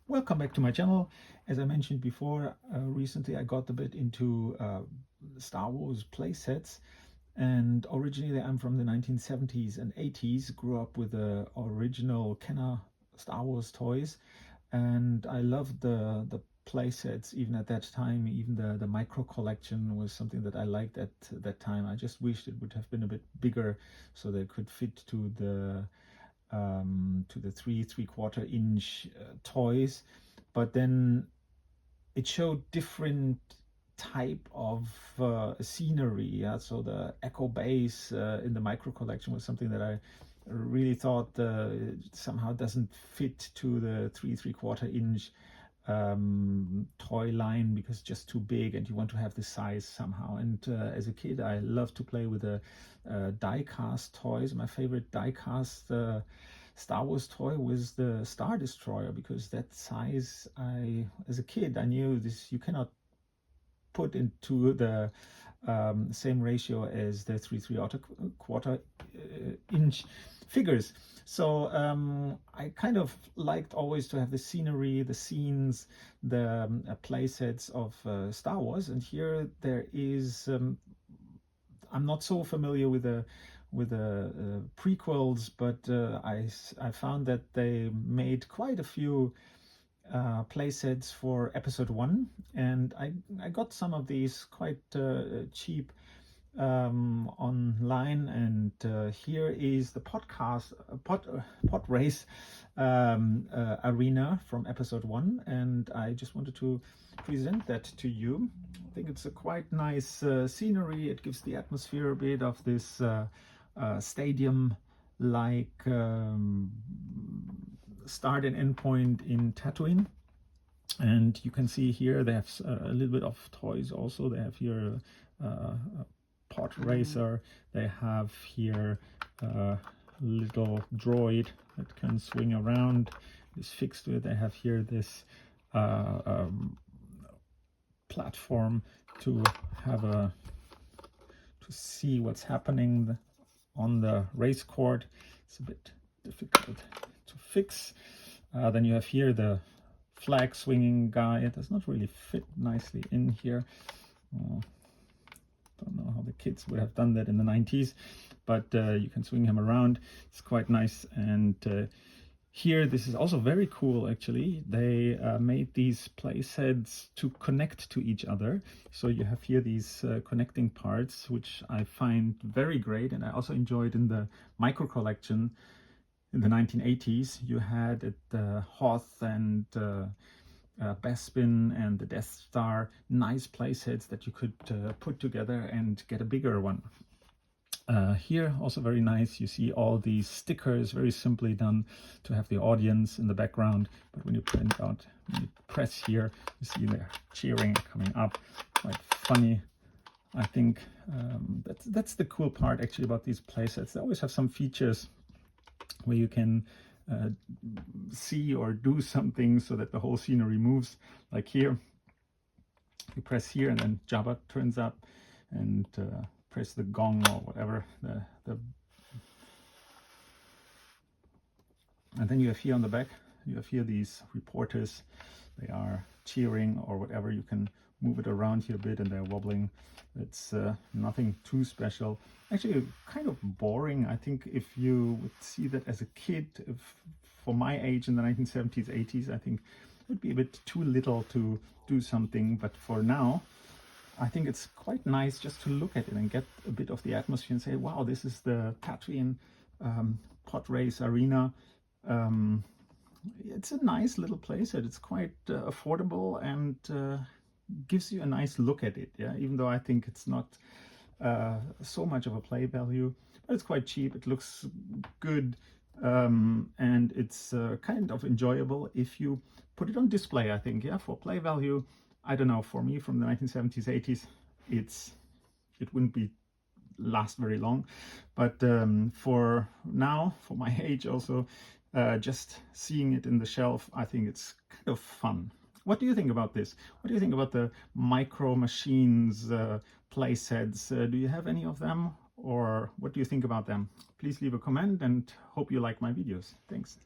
Welcome back to my channel. As I mentioned before, recently I got a bit into Star Wars playsets, and originally I'm from the 1970s and 80s, grew up with the original Kenner Star Wars toys, and I loved the playsets even at that time. Even the micro collection was something that I liked at that time. I just wished it would have been a bit bigger so they could fit to the 3.75 inch toys, but then it showed different type of scenery. Yeah, so the echo base in the micro collection was something that I really thought somehow doesn't fit to the 3.75 inch toy line because it's just too big and you want to have the size somehow. And as a kid I loved to play with the die cast toys. My favorite die cast Star Wars toy was the Star Destroyer, because that size, as a kid I knew this you cannot put into the same ratio as the 3.75 inch figures. So I kind of liked always to have the scenery, the scenes, the play sets of Star Wars. And here there is, I'm not so familiar with the prequels, but I found that they made quite a few play sets for episode 1, and I got some of these quite cheap online. And here is the pod race arena from episode 1, and I just wanted to present that to you. I think it's a quite nice scenery. It gives the atmosphere a bit of this stadium like start and end point in Tatooine. And you can see here they have a little bit of toys also. They have here a pod racer. They have here a little droid that can swing around, is fixed to it. They have here this platform to have to see what's happening on the race court. It's a bit difficult to fix. Then you have here the flag swinging guy. It does not really fit nicely in here. Don't know how the kids would have done that in the 90s, but you can swing him around. It's quite nice. And here, this is also very cool actually. They made these play sets to connect to each other. So you have here these connecting parts, which I find very great. And I also enjoyed in the micro collection in the 1980s. You had the Hoth and Bespin and the Death Star, nice play sets that you could put together and get a bigger one. Here also very nice. You see all these stickers, very simply done to have the audience in the background, but when you print out, when you press here, you see they're cheering coming up. Quite funny. I think that's the cool part actually about these playsets. They always have some features where you can see or do something so that the whole scenery moves. Like here, you press here and then Jabba turns up, and press the gong or whatever, and then you have here on the back, you have here these reporters. They are cheering or whatever. You can move it around here a bit and they're wobbling. It's nothing too special. Actually kind of boring. I think if you would see that as a kid, for my age in the 1970s, 80s, I think it would be a bit too little to do something. But for now, I think it's quite nice just to look at it and get a bit of the atmosphere and say, wow, this is the Tatooine pod race arena. It's a nice little playset. It's quite affordable and gives you a nice look at it. Yeah, even though I think it's not so much of a play value, but it's quite cheap. It looks good, and it's kind of enjoyable if you put it on display. I think, yeah, for play value, I don't know, for me from the 1970s, 80s, it wouldn't be last very long. But for now, for my age also, just seeing it in the shelf, I think it's kind of fun. What do you think about this? What do you think about the Micro Machines play sets? Do you have any of them, or what do you think about them? Please leave a comment, and hope you like my videos. Thanks.